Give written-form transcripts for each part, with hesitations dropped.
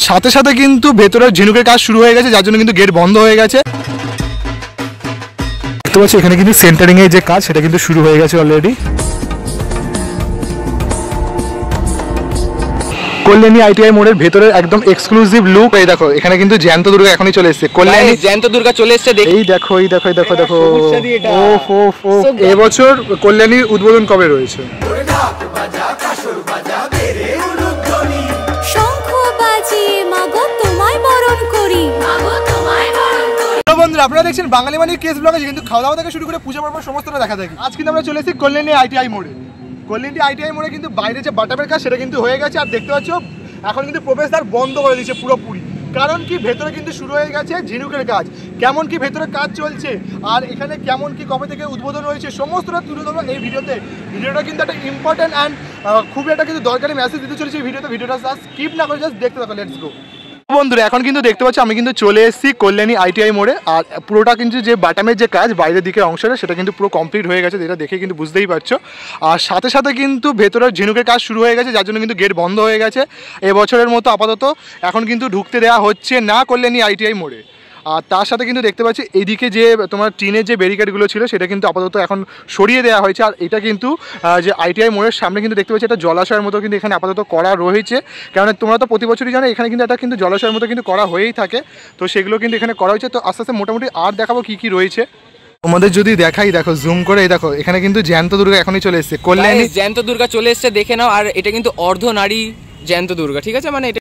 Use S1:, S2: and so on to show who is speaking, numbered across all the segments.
S1: সাথে সাথে কিন্তু ভেতরে ঝিনুকের কাজ শুরু হয়ে গেছে, যার জন্য কিন্তু গেট বন্ধ হয়ে গেছে। দেখতে পাচ্ছি এখানে কিন্তু সেন্টারিং এর যে কাজ সেটা কিন্তু শুরু হয়ে গেছে অলরেডি। কল্যাণী আইটিআই মোড়ের ভেতরে একদম এক্সক্লুসিভ লুক। এই দেখো এখানে কিন্তু জ্যান্ত দুর্গা এখনই চলে এসেছে। কল্যাণী
S2: জ্যান্ত দুর্গা চলে এসেছে।
S1: এই দেখো এই দেখো এই দেখো দেখো এবছর কল্যাণীর উদ্বোধন কবে রয়েছে? বন্ধুরা আপনারা দেখছেন বাঙালি মানির কেস ব্লগে, কিন্তু খাওয়া দাওয়া থেকে শুরু করে পূজা পর্ব সমস্তটা দেখা থাকি। আজ কিন্তু আমরা চলে এসেছি কল্যাণী আইটিআই মোড়ে। কল্যাণী আইটিআই মোড়ে কিন্তু বাইরে যে বাটামের কাজ সেটা কিন্তু হয়ে গেছে, আর দেখতে পাচ্ছ এখন কিন্তু প্রবেশদ্বার বন্ধ করে দিয়েছে পুরোপুরি। কারণ কি ভেতরে কিন্তু শুরু হয়ে গেছে ঝিনুকের কাজ। কেমন কি ভেতরে কাজ চলছে আর এখানে কেমন কি কবে থেকে উদ্বোধন হয়েছে সমস্তটা তুলে ধরবো এই ভিডিওতে। ভিডিওটা কিন্তু একটা ইম্পর্টেন্ট অ্যান্ড খুবই একটা কিন্তু দরকারি মেসেজ দিতে চলেছে এই ভিডিওতে। ভিডিওটা স্কিপ না করে জাস্ট দেখতে থাকো। লেটস গো বন্ধুরা, এখন কিন্তু দেখতে পাচ্ছি আমি কিন্তু চলে এসেছি কল্যাণী আইটিআই মোড়ে। আর পুরোটা কিন্তু যে বাটামের যে কাজ বাইরের দিকের অংশটা সেটা কিন্তু পুরো কমপ্লিট হয়ে গেছে, যেটা দেখে কিন্তু বুঝতেই পারছো। আর সাথে সাথে কিন্তু ভেতরের ঝিনুকের কাজ শুরু হয়ে গেছে, যার জন্য কিন্তু গেট বন্ধ হয়ে গেছে এবছরের মতো আপাতত। এখন কিন্তু ঢুকতে দেওয়া হচ্ছে না কল্যাণী আইটিআই মোড়ে। আর তার সাথে কিন্তু দেখতে পাচ্ছি এইদিকে যে তোমার টিনের যে ব্যারিকেডগুলো ছিল সেটা কিন্তু আপাতত এখন সরিয়ে দেওয়া হয়েছে। আর এটা কিন্তু যে আইটিআই মোড়ের সামনে কিন্তু দেখতে পাচ্ছি একটা জলাশয়ের মতো কিন্তু এখানে আপাতত করা রয়েছে। কারণ তোমরা তো প্রতি বছরই জানো এখানে কিন্তু একটা কিন্তু জলাশয়ের মতো কিন্তু করা হয়েই থাকে, তো সেগুলো কিন্তু এখানে করা হয়েছে। তো আস্তে আস্তে মোটামুটি আর দেখাবো কী কী রয়েছে তোমাদের যদি দেখাই। দেখো জুম করে এই দেখো এখানে কিন্তু জ্যান্ত দুর্গা এখনই চলে এসেছে। কল্যাণী
S2: জ্যান্ত দুর্গা চলে এসেছে, দেখে নাও। আর এটা কিন্তু অর্ধ নারী জ্যান্ত দুর্গা, ঠিক আছে? মানে এটা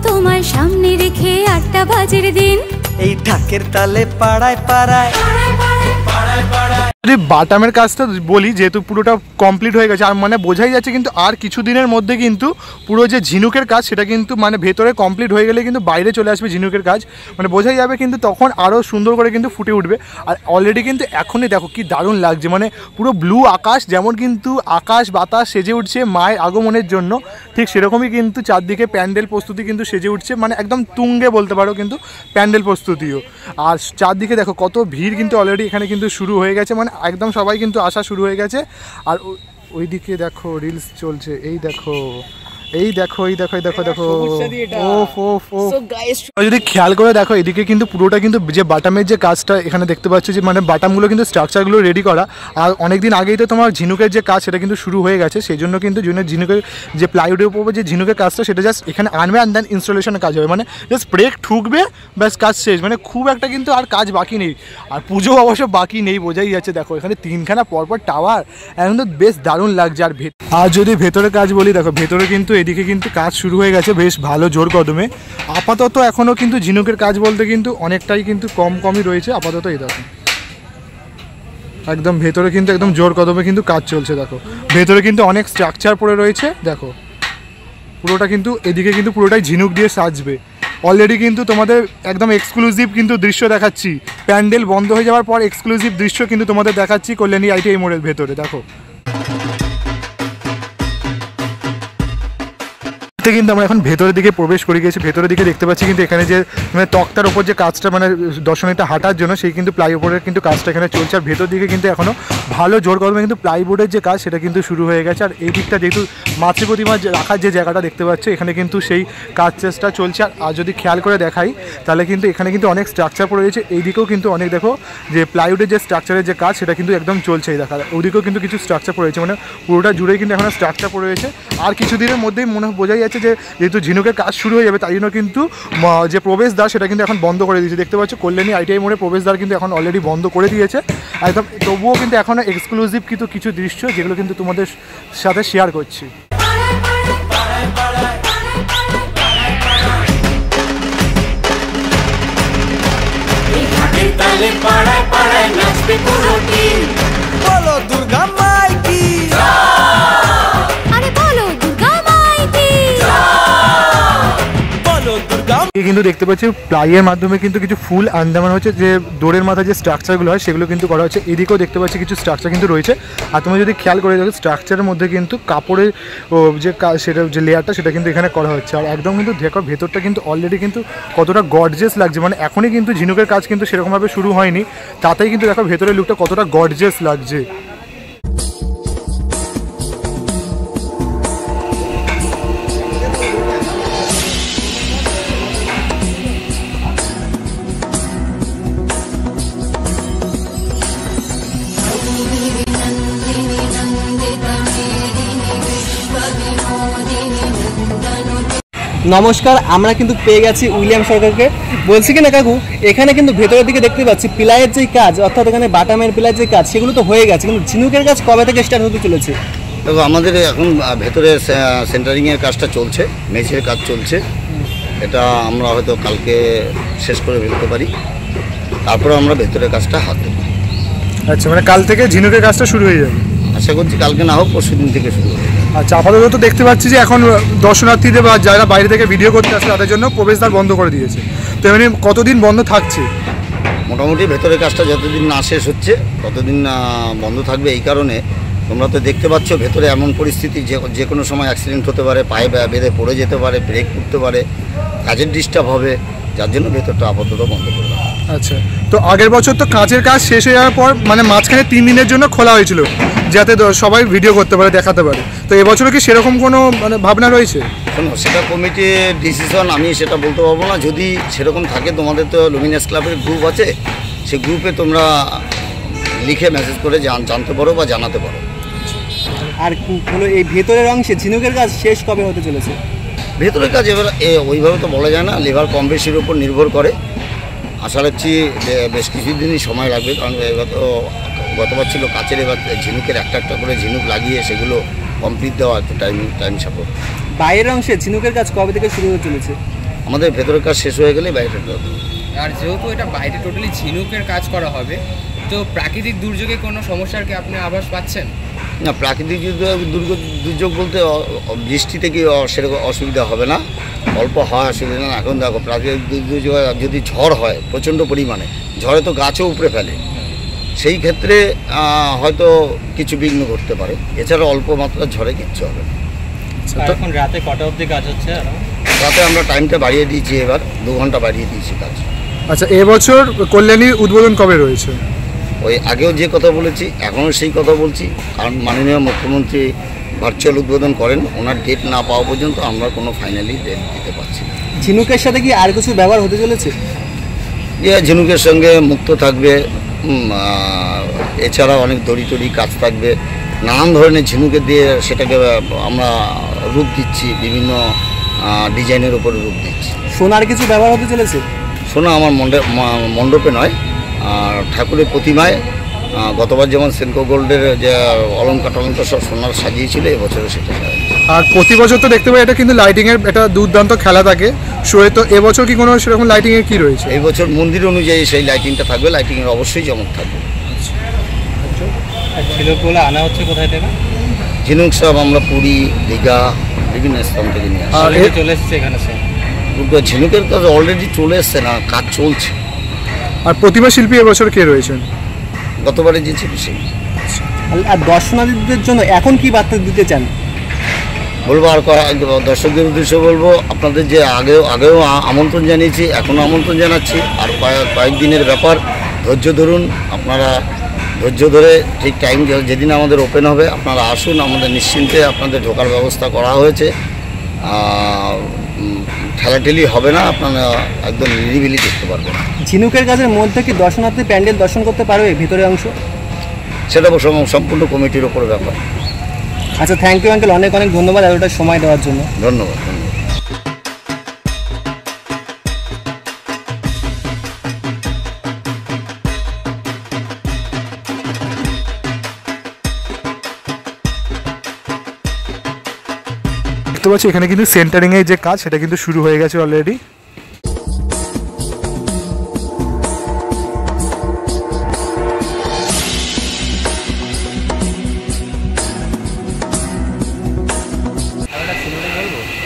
S3: তোমার সামনে রেখে 8টা বাজের দিন
S4: এই ঢাকের তালে পাড়ায় পাড়ায়
S1: যদি বাটামের কাজটা বলি, যেহেতু পুরোটা কমপ্লিট হয়ে গেছে আর মানে বোঝাই যাচ্ছে কিন্তু আর কিছুদিনের মধ্যে কিন্তু পুরো যে ঝিনুকের কাজ সেটা কিন্তু মানে ভেতরে কমপ্লিট হয়ে গেলে কিন্তু বাইরে চলে আসবে ঝিনুকের কাজ, মানে বোঝাই যাবে কিন্তু তখন আরও সুন্দর করে কিন্তু ফুটে উঠবে। আর অলরেডি কিন্তু এখনই দেখো কি দারুণ লাগছে, মানে পুরো ব্লু আকাশ, যেমন কিন্তু আকাশ বাতাস সেজে উঠছে মায়ের আগমনের জন্য, ঠিক সেরকমই কিন্তু চারদিকে প্যান্ডেল প্রস্তুতি কিন্তু সেজে উঠছে, মানে একদম তুঙ্গে বলতে পারো কিন্তু প্যান্ডেল প্রস্তুতিও। আর চারদিকে দেখো কত ভিড় কিন্তু অলরেডি এখানে কিন্তু শুরু হয়ে গেছে, মানে একদম সবাই কিন্তু আসা শুরু হয়ে গেছে। আর ওইদিকে দেখো রিলস চলছে, এই দেখো এই দেখো এই দেখো এই দেখো দেখো যদি খেয়াল করে দেখো এদিকে কিন্তু পুরোটা কিন্তু যে বাটামের যে কাজটা এখানে দেখতে পাচ্ছ, যে মানে বাটামগুলো কিন্তু স্ট্রাকচারগুলো রেডি করা। আর অনেকদিন আগেই তো তোমার ঝিনুকের যে কাজ সেটা কিন্তু শুরু হয়ে গেছে, সেই জন্য কিন্তু ঝিনুকের যে প্লাইউডের উপর যে ঝিনুকের কাজটা সেটা জাস্ট এখানে আনবে অ্যান্ড দেন ইনস্টলেশনের কাজ হবে, মানে জাস্ট ব্রেক ঠুকবে ব্যাস কাজ শেষ, মানে খুব একটা কিন্তু আর কাজ বাকি নেই। আর পুজো অবশ্য বাকি নেই, বোঝাই যাচ্ছে। দেখো এখানে 3খানা পরপর টাওয়ার, এখন তো বেশ দারুণ লাগছে। আর যদি ভেতরে কাজ বলি, দেখো ভেতরে কিন্তু এদিকে কিন্তু কাজ শুরু হয়ে গেছে বেশ ভালো জোর কদমে। আপাতত এখনও কিন্তু ঝিনুকের কাজ বলতে কিন্তু অনেকটাই কিন্তু কমই রয়েছে আপাতত। এই দেখো একদম ভেতরে কিন্তু একদম জোর কদমে কিন্তু কাজ চলছে। দেখো ভেতরে কিন্তু অনেক স্ট্রাকচার পড়ে রয়েছে, দেখো পুরোটা কিন্তু এদিকে কিন্তু পুরোটাই ঝিনুক দিয়ে সাজবে। অলরেডি কিন্তু তোমাদের একদম এক্সক্লুসিভ কিন্তু দৃশ্য দেখাচ্ছি, প্যান্ডেল বন্ধ হয়ে যাওয়ার পর এক্সক্লুসিভ দৃশ্য কিন্তু তোমাদের দেখাচ্ছি কল্যাণী আইটিআই মোড়ের ভেতরে। দেখো কিন্তু আমরা এখন ভেতরের দিকে প্রবেশ করে গেছি। ভেতরের দিকে দেখতে পাচ্ছি কিন্তু এখানে যে মানে তক্তার ওপর যে কাজটা মানে দর্শনীটা হাঁটার জন্য সেই কিন্তু প্লাইবোর্ডের কিন্তু কাজটা এখানে চলছে। আর ভেতর দিকে কিন্তু এখনও ভালো জোর কদমে কিন্তু প্লাইবোর্ডের যে কাজ সেটা কিন্তু শুরু হয়ে গেছে। আর এই দিকটা যেহেতু মাতৃ প্রতিমা রাখার যে জায়গাটা দেখতে পাচ্ছে এখানে কিন্তু সেই কাজ চেষ্টা চলছে। আর যদি খেয়াল করে দেখাই তাহলে কিন্তু এখানে কিন্তু অনেক স্ট্রাকচার পড়ে রয়েছে, এই দিকেও কিন্তু অনেক দেখো যে প্লাইউডের যে স্ট্রাকচারের যে কাজ সেটা কিন্তু একদম চলছে। এই দেখা ওদিকেও কিন্তু কিছু স্ট্রাকচার পড়ে রয়েছে, মানে পুরোটা জুড়েই কিন্তু এখনও স্ট্রাকচার পড়ে রয়েছে। আর কিছুদিনের মধ্যেই মনে বোঝাই যাচ্ছে যে যেহেতু ঝিনুকের কাজ শুরু হয়ে যাবে তাই জন্য কিন্তু যে প্রবেশদ্বার সেটা কিন্তু এখন বন্ধ করে দিয়েছে। দেখতে পাচ্ছ কল্যাণী আইটিআই মোড়ে প্রবেশদ্বার কিন্তু এখন অলরেডি বন্ধ করে দিয়েছে একদম। তবুও কিন্তু এখনও এক্সক্লুসিভ কিন্তু কিছু দৃশ্য যেগুলো কিন্তু তোমাদের সাথে শেয়ার করছি।
S4: বলো দুর্গা মাই কি,
S3: আরে বলো দুর্গা মাই কি,
S4: বলো দুর্গা।
S1: কিন্তু দেখতে পাচ্ছি প্লাইয়ের মাধ্যমে কিন্তু কিছু ফুল আন্দামান হচ্ছে, যে দোরের মাথায় যে স্ট্রাকচারগুলো হয় সেগুলো কিন্তু করা হচ্ছে। এদিকেও দেখতে পাচ্ছি কিছু স্ট্রাকচার কিন্তু রয়েছে। আর তুমি যদি খেয়াল করে দেখো স্ট্রাকচারের মধ্যে কিন্তু কাপড়ের যে সেটা যে লেয়ারটা সেটা কিন্তু এখানে করা হচ্ছে। আর একদম কিন্তু দেখো ভেতরটা কিন্তু অলরেডি কিন্তু কতটা গর্জিয়াস লাগছে, মানে এখনই কিন্তু ঝিনুকের কাজ কিন্তু সেরকমভাবে শুরু হয়নি, তাতেই কিন্তু দেখো ভেতরের লুকটা কতটা গর্জিয়াস লাগছে।
S5: নমস্কার, আমরা কিন্তু পেয়ে গেছি উইলিয়াম সরকারকে। বলছি কি না কাকু, এখানে কিন্তু ভেতরের দিকে দেখতে পাচ্ছি পিলাইয়ের যে কাজ, অর্থাৎ এখানে বাটামের পিলাইয়ের যে কাজ, সেগুলো তো হয়ে গেছে, কিন্তু ঝিনুকের কাজ কবে থেকে স্টার্ট হতে চলেছে?
S6: দেখো, আমাদের এখন ভেতরে সেন্টারিংয়ের কাজটা চলছে, মেঝের কাজ চলছে। এটা আমরা হয়তো কালকে শেষ করে ফেলতে পারি, তারপরে আমরা ভেতরের কাজটা হাত দেবো।
S1: আচ্ছা, মানে কাল থেকে ঝিনুকের কাজটা শুরু হয়ে যাবে?
S6: আশা করছি কালকে না হোক পরশু দিন থেকে শুরু হবে।
S1: আচ্ছা, আপাতত তো দেখতে পাচ্ছি যে এখন দর্শনার্থীদের বা যারা বাইরে থেকে ভিডিও করতে আসে তাদের জন্য প্রবেশদ্বার বন্ধ করে দিয়েছে। তো এমনি কতদিন বন্ধ থাকছে?
S6: মোটামুটি ভেতরের কাজটা যতদিন না শেষ হচ্ছে ততদিন বন্ধ থাকবে। এই কারণে তোমরা তো দেখতে পাচ্ছ ভেতরে এমন পরিস্থিতি যে কোনো সময় অ্যাক্সিডেন্ট হতে পারে, পায়ে বেঁধে পড়ে যেতে পারে, ব্রেক করতে পারে, কাজের ডিস্টার্ব হবে, যার জন্য ভেতরটা আপাতত বন্ধ করে দেওয়া।
S1: আচ্ছা, তো আগের বছর তো কাজের কাজ শেষ হয়ে যাওয়ার পর মানে মাঝখানে 3 দিনের জন্য খোলা হয়েছিল যাতে সবাই ভিডিও করতে পারে, দেখাতে পারে। তো এবছরও কি সেরকম কোনো মানে ভাবনা রয়েছে?
S6: শোনো, সেটা কমিটির ডিসিশন, আমি সেটা বলতে পারবো না। যদি সেরকম থাকে, তোমাদের তো লুমিনাস ক্লাবের গ্রুপ আছে, সেই গ্রুপে তোমরা লিখে মেসেজ করে জানতে পারো বা জানাতে পারো।
S5: আর হলো এই ভেতরের অংশে ঝিনুকের কাজ শেষ কবে হতে চলেছে?
S6: ভেতরের কাজ এবার ওইভাবে তো বলা যায় না, লেবার কম বেশির উপর নির্ভর করে। আশা রাখছি বেশ কিছুদিনই সময় লাগবে, কারণ এবার তো গতবার ছিল কাচের, এবার ঝিনুকের একটা করে ঝিনুক লাগিয়ে সেগুলো কমপ্লিট দেওয়া একটু টাইম সাপোর্ট।
S5: বাইরের অংশে ঝিনুকের কাজ কবে থেকে শুরু হতে চলেছে?
S6: আমাদের ভেতরের কাজ শেষ হয়ে গেলে বাইরেটা হবে।
S2: আর যেহেতু এটা বাইরে টোটালি ঝিনুকের কাজ করা হবে, তো প্রাকৃতিক দুর্যোগে কোনো সমস্যার কি আপনি আভাস পাচ্ছেন?
S6: না, প্রাকৃতিক দুর্যোগ বলতে বৃষ্টিতে কি সেরকম অসুবিধা হবে না, অল্প হয় অসুবিধা না। এখন দেখো, প্রাকৃতিক দুর্যোগ যদি ঝড় হয় প্রচণ্ড পরিমাণে, ঝড়ে তো গাছও উপড়ে ফেলে, সেই ক্ষেত্রে হয়তো কিছু বিঘ্ন ঘটতে পারে। এছাড়া অল্প মাত্রার ঝড়ে কিচ্ছু হবে না।
S5: এখন রাতে কটা অবধি কাজ হচ্ছে?
S6: রাতে আমরা টাইমটা বাড়িয়ে দিয়েছি, এবার 2 ঘন্টা বাড়িয়ে দিয়েছি কাজ।
S1: আচ্ছা, এবছর কল্যাণীর উদ্বোধন কবে রয়েছে?
S6: ওই আগেও যে কথা বলেছি এখনও সেই কথা বলছি, কারণ মাননীয় মুখ্যমন্ত্রী ভার্চুয়াল উদ্বোধন করেন, ওনার ডেট না পাওয়া পর্যন্ত আমরা কোনো ফাইনালি ডেট দিতে পারছি না।
S5: ঝিনুকের সাথে কি আর কিছু ব্যবহার হতে চলেছে?
S6: যে ঝিনুকের সঙ্গে মুক্ত থাকবে, এছাড়া অনেক দড়ি কাজ থাকবে, নানান ধরনের ঝিনুকে দিয়ে সেটাকে আমরা রূপ দিচ্ছি, বিভিন্ন ডিজাইনের উপরে রূপ দিচ্ছি।
S5: সোনার কিছু ব্যবহার হতে চলেছে?
S6: সোনা আমার মণ্ডপে নয়, আর ঠাকুরের প্রতিমায় গতবার যেমন সেনকো গোল্ডের যে অলঙ্কার সব সোনার সাজিয়েছিল, এবছরও সেটা।
S1: আর প্রতি বছর তো দেখতে পাই এটা কিন্তু লাইটিংয়ের একটা দুর্দান্ত খেলা থাকে শোয়ে, তো এবছর কি কোনো সেরকম লাইটিংয়ের কি রয়েছে?
S6: এই বছর মন্দির অনুযায়ী সেই লাইটিংটা থাকবে, লাইটিংয়ের অবশ্যই চমক থাকবে।
S5: ঝিনুকগুলো আনা হচ্ছে কোথায় থেকে?
S6: ঝিনুক সব আমরা পুরী, দীঘা, বিভিন্ন স্থান থেকে নিয়ে আসি।
S1: আর
S5: চলে এসছে এখানে সব
S6: ঝিনুকের কাজ অলরেডি চলে এসছে, না কাজ চলছে।
S1: আর প্রতিমা শিল্পী এবছর কে রয়েছেন?
S6: গতবারে যে ছিল সেই।
S5: আর দর্শনার্থীদের জন্য এখন কি বার্তা দিতে চান?
S6: বলবো, আর দর্শকদের উদ্দেশ্যে বলবো, আপনাদের যে আগেও আমন্ত্রণ জানিয়েছি, এখনও আমন্ত্রণ জানাচ্ছি। আর কয়েকদিনের ব্যাপার, ধৈর্য ধরুন। আপনারা ধৈর্য ধরে ঠিক টাইম যেদিন আমাদের ওপেন হবে আপনারা আসুন, আমাদের নিশ্চিন্তে আপনাদের ঢোকার ব্যবস্থা করা হয়েছে। ঠেলাঠেলি হবে না, আপনারা একদম নিরিবিলি দেখতে পারবেন।
S5: ঝিনুকের কাজের মধ্যে কি দর্শনার্থী প্যান্ডেল দর্শন করতে পারবে ভিতরের অংশ?
S6: সেটা সম্পূর্ণ কমিটির ওপর ব্যাপার।
S5: আচ্ছা, থ্যাংক ইউ আঙ্কেল, অনেক অনেক ধন্যবাদ এতটা সময় দেওয়ার জন্য।
S6: ধন্যবাদ।
S1: দেখতে পাচ্ছি এখানে কিন্তু সেন্টারিংয়ের যে কাজ সেটা কিন্তু শুরু হয়ে গেছে অলরেডি।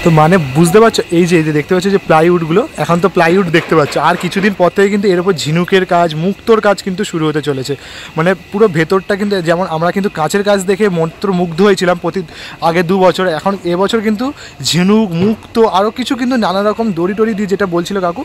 S1: তো মানে বুঝতে পারছো, এই যে দেখতে পাচ্ছ যে প্লাইউডগুলো, এখন তো প্লাইউড দেখতে পাচ্ছ, আর কিছুদিন পর থেকে কিন্তু এর উপর ঝিনুকের কাজ, মুক্তোর কাজ কিন্তু শুরু হতে চলেছে। মানে পুরো ভেতরটা কিন্তু, যেমন আমরা কিন্তু কাচের কাজ দেখে মুগ্ধ হয়েছিলাম আগে 2 বছর, এখন এবছর কিন্তু ঝিনুক, মুক্তো, আরও কিছু কিন্তু নানা রকম দড়ি দিয়ে, যেটা বলছিল কাকু,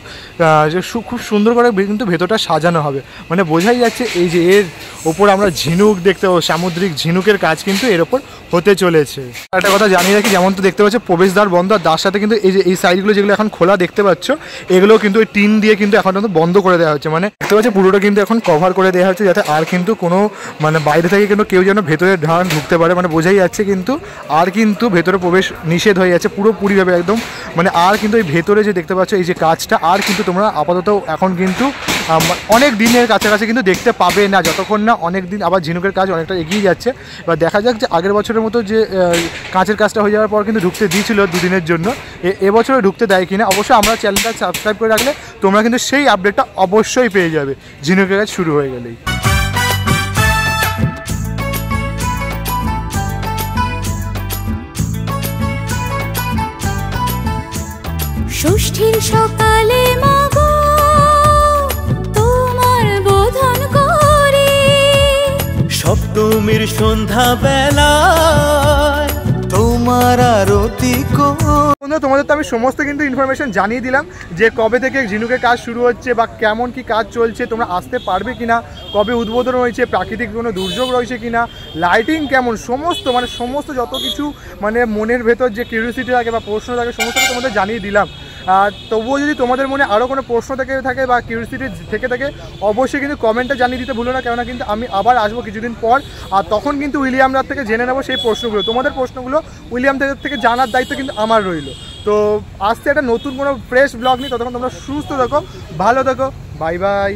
S1: যে খুব সুন্দর করে কিন্তু ভেতরটা সাজানো হবে। মানে বোঝাই যাচ্ছে এই যে এর ওপর আমরা ঝিনুক দেখতে পাবো, সামুদ্রিক ঝিনুকের কাজ কিন্তু এর ওপর হতে চলেছে। একটা কথা জানিয়ে রাখি, যেমন তো দেখতে পাচ্ছ প্রবেশদ্বার বন্ধ বন্ধ, আর তার সাথে কিন্তু এই যে এই সাইডগুলো যেগুলো এখন খোলা দেখতে পাচ্ছ, এগুলো কিন্তু ওই টিন দিয়ে কিন্তু এখন কিন্তু বন্ধ করে দেওয়া হচ্ছে। মানে দেখতে পাচ্ছ পুরোটা কিন্তু এখন কভার করে দেওয়া হচ্ছে, যাতে আর কিন্তু কোনো মানে বাইরে থেকে কিন্তু কেউ যেন ভেতরে ঢুকতে পারে। মানে বোঝাই যাচ্ছে কিন্তু আর কিন্তু ভেতরে প্রবেশ নিষেধ হয়ে যাচ্ছে পুরোপুরিভাবে একদম। মানে আর কিন্তু এই ভেতরে যে দেখতে পাচ্ছ এই যে কাজটা, আর কিন্তু তোমরা আপাতত এখন কিন্তু অনেক দিনের কাছাকাছি কিন্তু দেখতে পাবে না, যতক্ষণ না অনেক দিন আবার ঝিনুকের কাজ অনেকটা এগিয়ে যাচ্ছে। এবার দেখা যাক যে আগের বছরের মতো যে কাঁচের কাজটা হয়ে যাওয়ার পর কিন্তু ঢুকতে দিয়েছিল দুদিনের জন্য, এবছরে ঢুকতে দেয় কিনা। অবশ্যই আমরা চ্যানেলটা সাবস্ক্রাইব করে রাখলে তোমরা কিন্তু সেই আপডেটটা অবশ্যই পেয়ে যাবে ঝিনুকের কাজ শুরু হয়ে গেলেই।
S3: ষষ্ঠীর সকালে মাগো তোমার বোধন করি,
S4: সপ্তমীর সন্ধ্যা বেলায় তোমার আরতি
S1: বন্ধুরা তোমাদের তো আমি সমস্ত কিন্তু ইনফরমেশন জানিয়ে দিলাম যে কবে থেকে ঝিনুকের কাজ শুরু হচ্ছে বা কেমন কি কাজ চলছে, তোমরা আসতে পারবে কিনা, কবে উদ্বোধন হয়েছে, প্রাকৃতিক কোনো দুর্যোগ রয়েছে কিনা, লাইটিং কেমন, সমস্ত যত কিছু মানে মনের ভেতর যে কিউরিওসিটি থাকে বা প্রশ্ন থাকে সমস্ত তোমাদের জানিয়ে দিলাম। আর তবুও যদি তোমাদের মনে আরও কোনো প্রশ্ন থাকে বা কিউরিওসিটি থেকে থাকে অবশ্যই কিন্তু কমেন্টে জানিয়ে দিতে ভুলো না, কেননা কিন্তু আমি আবার আসবো কিছুদিন পর, আর তখন কিন্তু উইলিয়ামদার থেকে জেনে নেবো সেই প্রশ্নগুলো। তোমাদের প্রশ্নগুলো উইলিয়ামদার থেকে জানার দায়িত্ব কিন্তু আমার রইল। তো আসতে একটা নতুন কোনো ফ্রেশ ব্লগ নিয়ে, ততক্ষণ তোমরা সুস্থ থাকো, ভালো থাকো, বাই বাই।